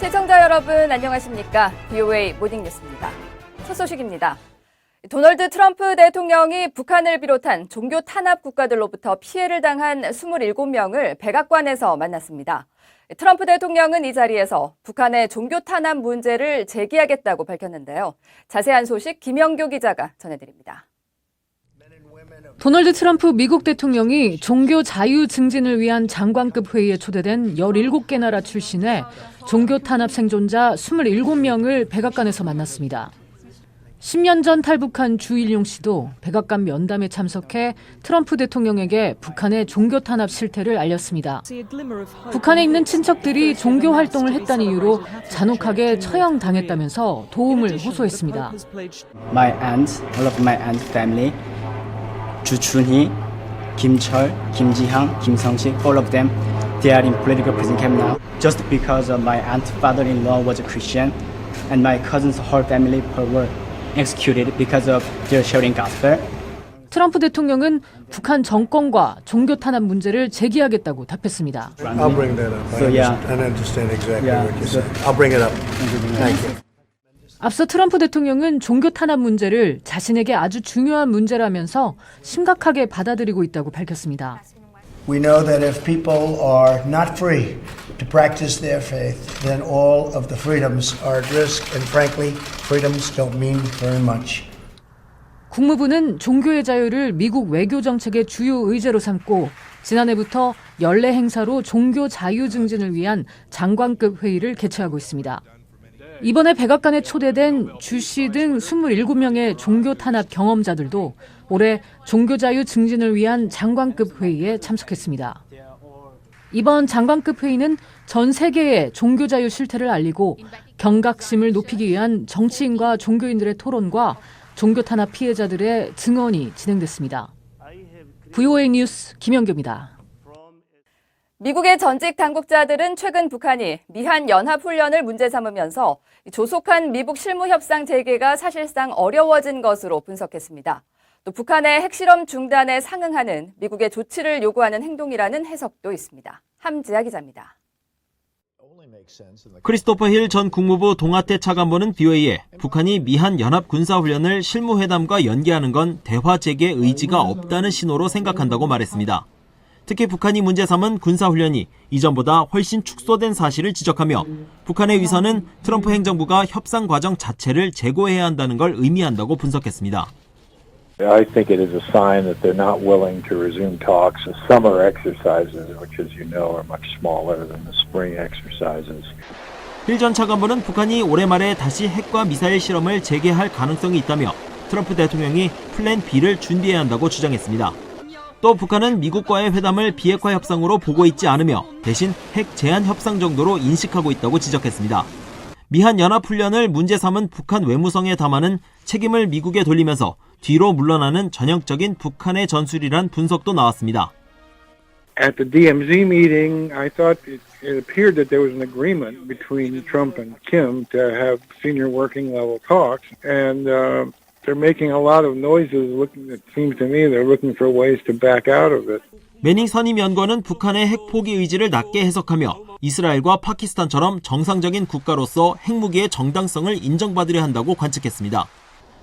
시청자 여러분 안녕하십니까? VOA 모닝뉴스입니다. 첫 소식입니다. 도널드 트럼프 대통령이 북한을 비롯한 종교 탄압 국가들로부터 피해를 당한 27명을 백악관에서 만났습니다. 트럼프 대통령은 이 자리에서 북한의 종교 탄압 문제를 제기하겠다고 밝혔는데요. 자세한 소식 김영교 기자가 전해드립니다. 도널드 트럼프 미국 대통령이 종교 자유 증진을 위한 장관급 회의에 초대된 17개 나라 출신의 종교 탄압 생존자 27명을 백악관에서 만났습니다. 10년 전 탈북한 주일용 씨도 백악관 면담에 참석해 트럼프 대통령에게 북한의 종교 탄압 실태를 알렸습니다. 북한에 있는 친척들이 종교 활동을 했다는 이유로 잔혹하게 처형당했다면서 도움을 호소했습니다. My aunt, all of my aunt family, 주춘희, 김철, 김지향, 김성식, all of them, they are in political prison camp now. Just because my aunt father-in-law was a Christian, and my cousin's whole family were executed because of their sharing gospel. 트럼프 대통령은 북한 정권과 종교 탄압 문제를 제기하겠다고 답했습니다. I'll bring that up. I understand exactly what you said. I'll bring it up. Thank you. 앞서 트럼프 대통령은 종교 탄압 문제를 자신에게 아주 중요한 문제라면서 심각하게 받아들이고 있다고 밝혔습니다. We know that if people are not free to practice their faith, then all of the freedoms are at risk, and frankly, freedoms don't mean very much. 국무부는 종교의 자유를 미국 외교 정책의 주요 의제로 삼고 지난해부터 연례 행사로 종교 자유 증진을 위한 장관급 회의를 개최하고 있습니다. 이번에 백악관에 초대된 주 씨 등 27명의 종교 탄압 경험자들도 올해 종교 자유 증진을 위한 장관급 회의에 참석했습니다. 이번 장관급 회의는 전 세계의 종교 자유 실태를 알리고 경각심을 높이기 위한 정치인과 종교인들의 토론과 종교 탄압 피해자들의 증언이 진행됐습니다. VOA 뉴스 김영교입니다. 미국의 전직 당국자들은 최근 북한이 미한 연합훈련을 문제 삼으면서 조속한 미국 실무협상 재개가 사실상 어려워진 것으로 분석했습니다. 또 북한의 핵실험 중단에 상응하는 미국의 조치를 요구하는 행동이라는 해석도 있습니다. 함지아 기자입니다. 크리스토퍼 힐 전 국무부 동아태 차관보는 VOA에 북한이 미한 연합군사훈련을 실무회담과 연계하는 건 대화 재개 의지가 없다는 신호로 생각한다고 말했습니다. 특히 북한이 문제 삼은 군사훈련이 이전보다 훨씬 축소된 사실을 지적하며 북한의 위선은 트럼프 행정부가 협상 과정 자체를 재고해야 한다는 걸 의미한다고 분석했습니다. I think it is a sign that they're not willing to resume talks. The summer exercises, which as you know are much smaller than the spring exercises. 힐 전 차관보는 북한이 올해 말에 다시 핵과 미사일 실험을 재개할 가능성이 있다며 트럼프 대통령이 플랜 B를 준비해야 한다고 주장했습니다. 또 북한은 미국과의 회담을 비핵화 협상으로 보고 있지 않으며 대신 핵 제한 협상 정도로 인식하고 있다고 지적했습니다. 미한 연합훈련을 문제 삼은 북한 외무성의 담화는 책임을 미국에 돌리면서 뒤로 물러나는 전형적인 북한의 전술이란 분석도 나왔습니다. At the DMZ meeting, I thought it appeared that there was an agreement between Trump and Kim to have senior working level talks, and they're making a lot of noises. It seems to me they're looking for ways to back out of it. 매닝 선임 연구원은 북한의 핵 포기 의지를 낮게 해석하며 이스라엘과 파키스탄처럼 정상적인 국가로서 핵무기의 정당성을 인정받으려 한다고 관측했습니다.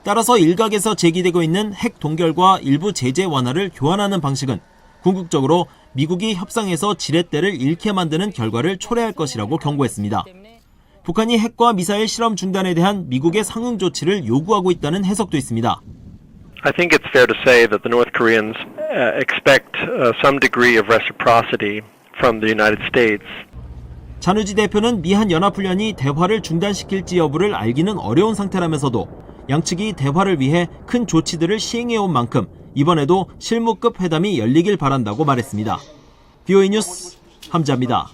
따라서 일각에서 제기되고 있는 핵 동결과 일부 제재 완화를 교환하는 방식은 궁극적으로 미국이 협상에서 지렛대를 잃게 만드는 결과를 초래할 것이라고 경고했습니다. 북한이 핵과 미사일 실험 중단에 대한 미국의 상응 조치를 요구하고 있다는 해석도 있습니다. I think it's fair to say that the North Koreans expect some degree of reciprocity from the United States. 잔우지 대표는 미한 연합훈련이 대화를 중단시킬지 여부를 알기는 어려운 상태라면서도 양측이 대화를 위해 큰 조치들을 시행해온 만큼 이번에도 실무급 회담이 열리길 바란다고 말했습니다. VOA 뉴스 함지아입니다.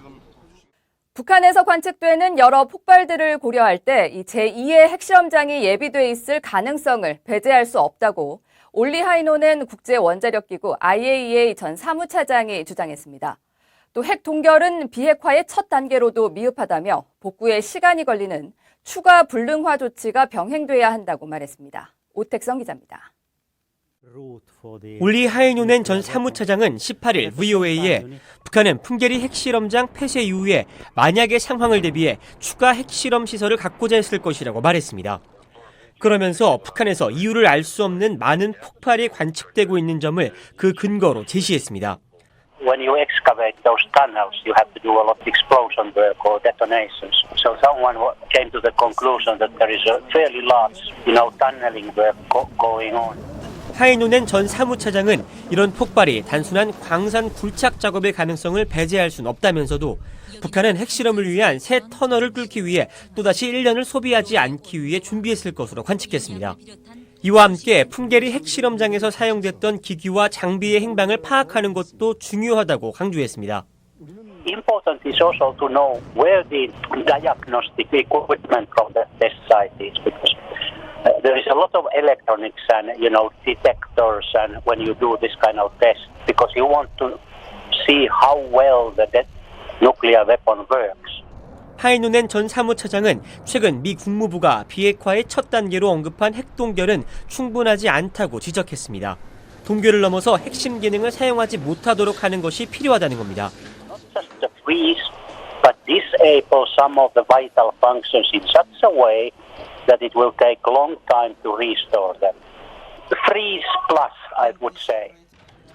북한에서 관측되는 여러 폭발들을 고려할 때 이 제2의 핵실험장이 예비돼 있을 가능성을 배제할 수 없다고 올리 하이노넨 국제원자력기구 IAEA 전 사무차장이 주장했습니다. 또 핵 동결은 비핵화의 첫 단계로도 미흡하다며 복구에 시간이 걸리는 추가 불능화 조치가 병행돼야 한다고 말했습니다. 오택성 기자입니다. 올리 하이노넨 전 사무차장은 18일 VOA에 북한은 풍계리 핵실험장 폐쇄 이후에 만약의 상황을 대비해 추가 핵실험 시설을 갖고자 했을 것이라고 말했습니다. 그러면서 북한에서 이유를 알 수 없는 많은 폭발이 관측되고 있는 점을 그 근거로 제시했습니다. When you excavate those tunnels, you have to do a lot of explosion work or detonations. So someone came to the conclusion that there is a fairly large, tunneling work going on. 하이노넨 전 사무차장은 이런 폭발이 단순한 광산 굴착 작업의 가능성을 배제할 수는 없다면서도 북한은 핵실험을 위한 새 터널을 뚫기 위해 또다시 1년을 소비하지 않기 위해 준비했을 것으로 관측했습니다. 이와 함께 풍계리 핵실험장에서 사용됐던 기기와 장비의 행방을 파악하는 것도 중요하다고 강조했습니다. Important is also to know where the diagnostic equipment from the test site is, because there is a lot of electronics and detectors, and when you do this kind of test, because you want to see how well the nuclear weapon works. 하이노넨 전 사무차장은 최근 미 국무부가 비핵화의 첫 단계로 언급한 핵동결은 충분하지 않다고 지적했습니다. 동결을 넘어서 핵심 기능을 사용하지 못하도록 하는 것이 필요하다는 겁니다. Not just to freeze, but disable some of the vital functions in such a way that it will take a long time to restore them. Freeze plus, I would say.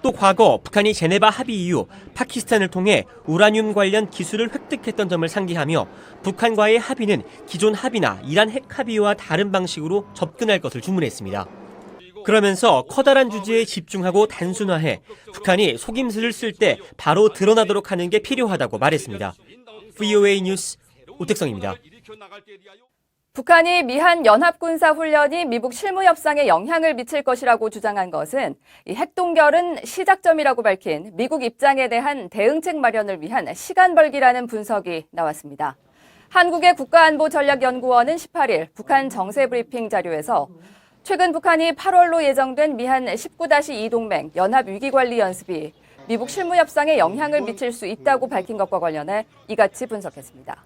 또 과거 북한이 제네바 합의 이후 파키스탄을 통해 우라늄 관련 기술을 획득했던 점을 상기하며 북한과의 합의는 기존 합의나 이란 핵 합의와 다른 방식으로 접근할 것을 주문했습니다. 그러면서 커다란 주제에 집중하고 단순화해 북한이 속임수를 쓸 때 바로 드러나도록 하는 게 필요하다고 말했습니다. VOA 뉴스 오택성입니다. 북한이 미한 연합군사훈련이 미북 실무협상에 영향을 미칠 것이라고 주장한 것은 이 핵동결은 시작점이라고 밝힌 미국 입장에 대한 대응책 마련을 위한 시간 벌기라는 분석이 나왔습니다. 한국의 국가안보전략연구원은 18일 북한 정세 브리핑 자료에서 최근 북한이 8월로 예정된 미한 19-2 동맹 연합위기관리 연습이 미북 실무협상에 영향을 미칠 수 있다고 밝힌 것과 관련해 이같이 분석했습니다.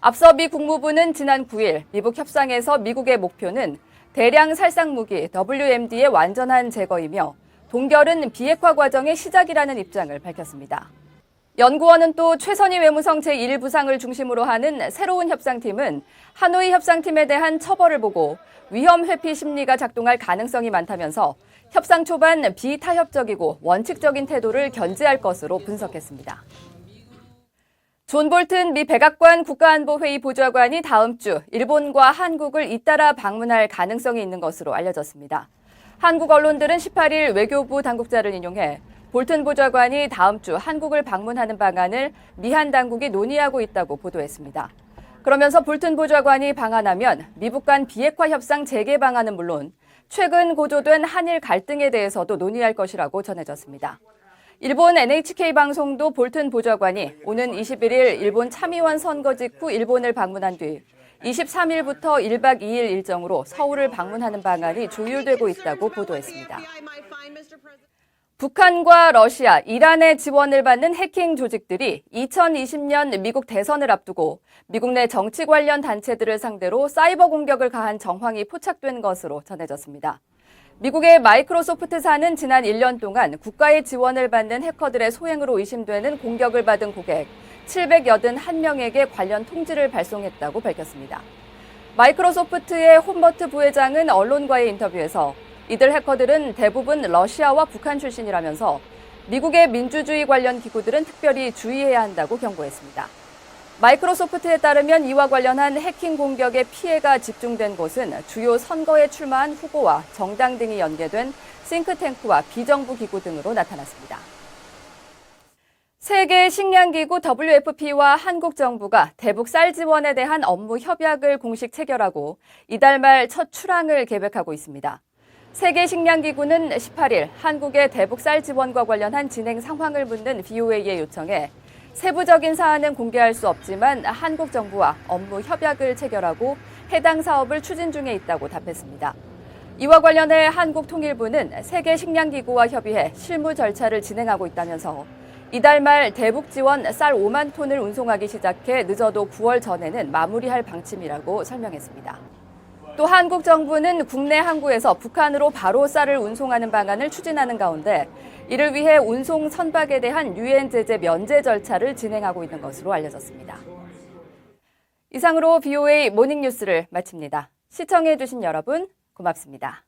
앞서 미 국무부는 지난 9일 미북 협상에서 미국의 목표는 대량 살상무기 WMD의 완전한 제거이며 동결은 비핵화 과정의 시작이라는 입장을 밝혔습니다. 연구원은 또 최선희 외무성 제1부상을 중심으로 하는 새로운 협상팀은 하노이 협상팀에 대한 처벌을 보고 위험 회피 심리가 작동할 가능성이 많다면서 협상 초반 비타협적이고 원칙적인 태도를 견지할 것으로 분석했습니다. 존 볼튼 미 백악관 국가안보회의 보좌관이 다음 주 일본과 한국을 잇따라 방문할 가능성이 있는 것으로 알려졌습니다. 한국 언론들은 18일 외교부 당국자를 인용해 볼튼 보좌관이 다음 주 한국을 방문하는 방안을 미한 당국이 논의하고 있다고 보도했습니다. 그러면서 볼튼 보좌관이 방한하면 미북 간 비핵화 협상 재개 방안은 물론 최근 고조된 한일 갈등에 대해서도 논의할 것이라고 전해졌습니다. 일본 NHK 방송도 볼튼 보좌관이 오는 21일 일본 참의원 선거 직후 일본을 방문한 뒤 23일부터 1박 2일 일정으로 서울을 방문하는 방안이 조율되고 있다고 보도했습니다. 북한과 러시아, 이란의 지원을 받는 해킹 조직들이 2020년 미국 대선을 앞두고 미국 내 정치 관련 단체들을 상대로 사이버 공격을 가한 정황이 포착된 것으로 전해졌습니다. 미국의 마이크로소프트사는 지난 1년 동안 국가의 지원을 받는 해커들의 소행으로 의심되는 공격을 받은 고객 781명에게 관련 통지를 발송했다고 밝혔습니다. 마이크로소프트의 홈버트 부회장은 언론과의 인터뷰에서 이들 해커들은 대부분 러시아와 북한 출신이라면서 미국의 민주주의 관련 기구들은 특별히 주의해야 한다고 경고했습니다. 마이크로소프트에 따르면 이와 관련한 해킹 공격의 피해가 집중된 곳은 주요 선거에 출마한 후보와 정당 등이 연계된 싱크탱크와 비정부 기구 등으로 나타났습니다. 세계 식량기구 WFP와 한국 정부가 대북 쌀 지원에 대한 업무 협약을 공식 체결하고 이달 말 첫 출항을 계획하고 있습니다. 세계식량기구는 18일 한국의 대북 쌀 지원과 관련한 진행 상황을 묻는 VOA의 요청에 세부적인 사안은 공개할 수 없지만 한국 정부와 업무 협약을 체결하고 해당 사업을 추진 중에 있다고 답했습니다. 이와 관련해 한국통일부는 세계식량기구와 협의해 실무 절차를 진행하고 있다면서 이달 말 대북 지원 쌀 5만 톤을 운송하기 시작해 늦어도 9월 전에는 마무리할 방침이라고 설명했습니다. 또 한국 정부는 국내 항구에서 북한으로 바로 쌀을 운송하는 방안을 추진하는 가운데 이를 위해 운송 선박에 대한 유엔 제재 면제 절차를 진행하고 있는 것으로 알려졌습니다. 이상으로 BOA 모닝뉴스를 마칩니다. 시청해주신 여러분 고맙습니다.